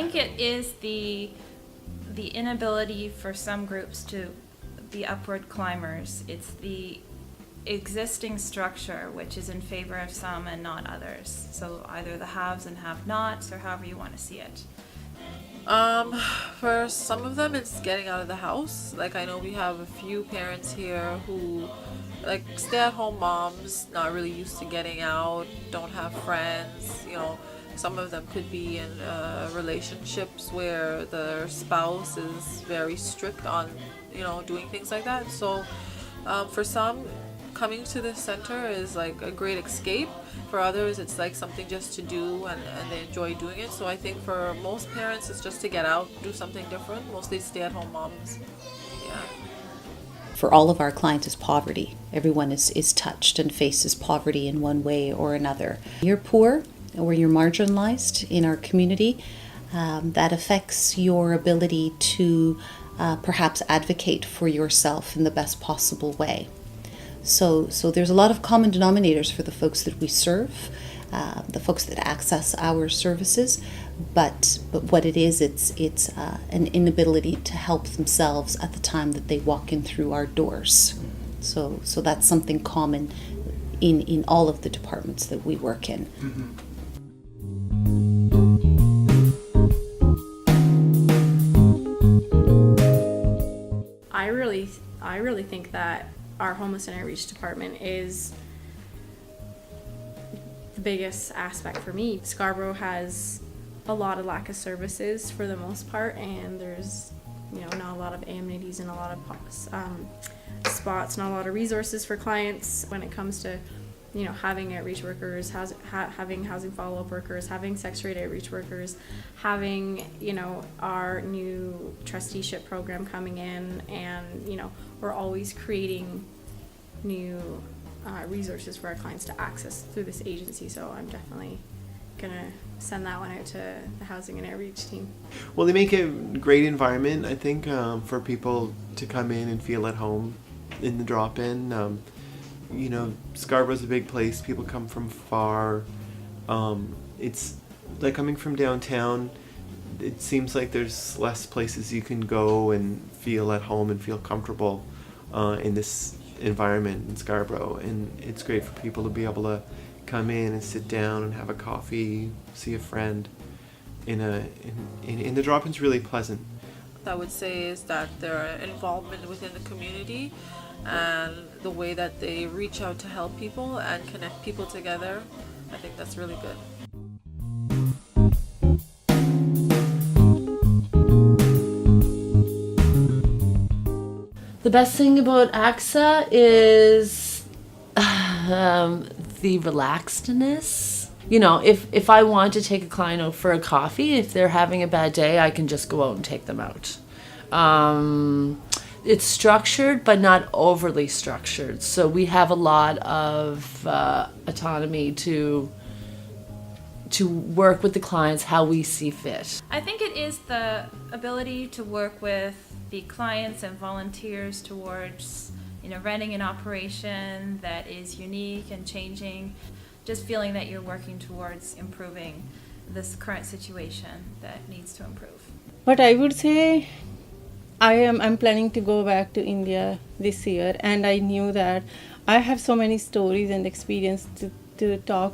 think it is the inability for some groups to be upward climbers. It's the existing structure which is in favor of some and not others. So either the haves and have-nots, or however you want to see it. For some of them, it's getting out of the house. Like, I know we have a few parents here who, like, stay-at-home moms, not really used to getting out, don't have friends, you know. Some of them could be in relationships where their spouse is very strict on, you know, doing things like that. So for some, coming to the center is like a great escape. For others, it's like something just to do, and they enjoy doing it. So I think for most parents, it's just to get out, do something different. Mostly stay-at-home moms. Yeah. For all of our clients is poverty. Everyone is touched and faces poverty in one way or another. You're poor or you're marginalized in our community, that affects your ability to perhaps advocate for yourself in the best possible way. So there's a lot of common denominators for the folks that we serve, the folks that access our services, but what it is, it's an inability to help themselves at the time that they walk in through our doors. So that's something common in all of the departments that we work in. Mm-hmm. I really think that our homeless and outreach department is the biggest aspect for me. Scarborough has a lot of lack of services for the most part, and there's, you know, not a lot of amenities and a lot of spots, not a lot of resources for clients when it comes to, you know, having outreach workers, having housing follow-up workers, having sex trade outreach workers, having, you know, our new trusteeship program coming in, and, you know, we're always creating new resources for our clients to access through this agency. So I'm definitely gonna send that one out to the housing and outreach team. Well, they make a great environment, I think, for people to come in and feel at home in the drop-in. You know, Scarborough's a big place. People come from far. It's like coming from downtown. It seems like there's less places you can go and feel at home and feel comfortable in this environment in Scarborough. And it's great for people to be able to come in and sit down and have a coffee, see a friend. In the drop-in's really pleasant. I would say is that their involvement within the community and the way that they reach out to help people and connect people together, I think that's really good. The best thing about ACSA is the relaxedness. You know, if I want to take a client out for a coffee, if they're having a bad day, I can just go out and take them out. It's structured, but not overly structured. So we have a lot of autonomy to work with the clients how we see fit. I think it is the ability to work with the clients and volunteers towards, you know, running an operation that is unique and changing. Just feeling that you're working towards improving this current situation that needs to improve. But I would say I'm planning to go back to India this year, and I knew that I have so many stories and experience to talk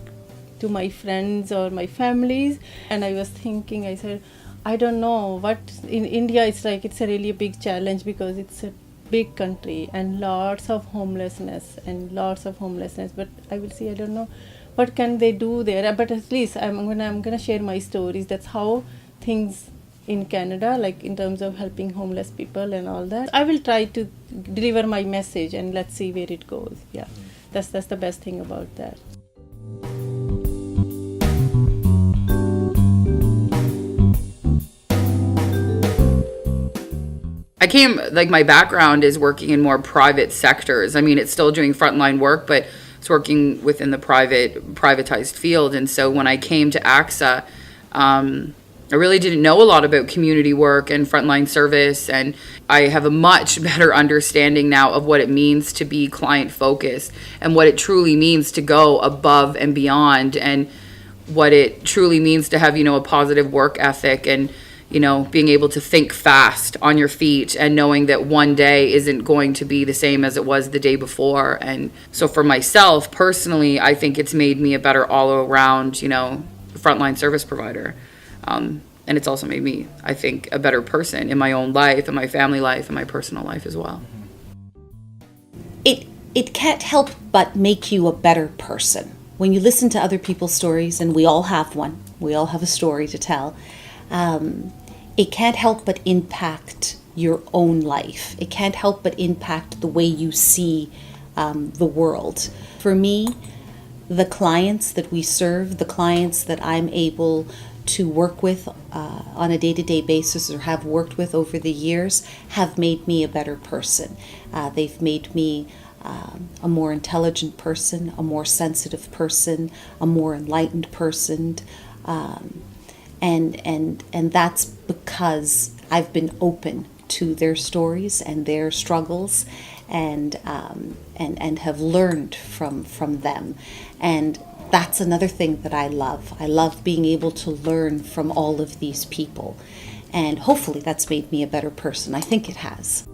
to my friends or my families. And I was thinking, I said, I don't know what in India it's like. It's a really big challenge because it's a big country and lots of homelessness. But I will see, I don't know what can they do there. But at least I'm gonna share my stories. That's how things in Canada, like in terms of helping homeless people and all that. I will try to deliver my message and let's see where it goes. Yeah, that's the best thing about that. I came, like, my background is working in more private sectors. I mean, it's still doing frontline work, but it's working within the privatized field. And so when I came to ACSA, I really didn't know a lot about community work and frontline service, and I have a much better understanding now of what it means to be client focused and what it truly means to go above and beyond. And what it truly means to have, a positive work ethic, and, being able to think fast on your feet, and knowing that one day isn't going to be the same as it was the day before. And so for myself personally, I think it's made me a better all around, frontline service provider. And it's also made me, I think, a better person in my own life, in my family life, in my personal life as well. It can't help but make you a better person. When you listen to other people's stories, and we all have one, we all have a story to tell, it can't help but impact your own life. It can't help but impact the way you see the world. For me, the clients that we serve, the clients that I'm able to work with on a day-to-day basis, or have worked with over the years, have made me a better person. They've made me a more intelligent person, a more sensitive person, a more enlightened person, and that's because I've been open to their stories and their struggles, and have learned from them. And that's another thing that I love. I love being able to learn from all of these people, and hopefully that's made me a better person. I think it has.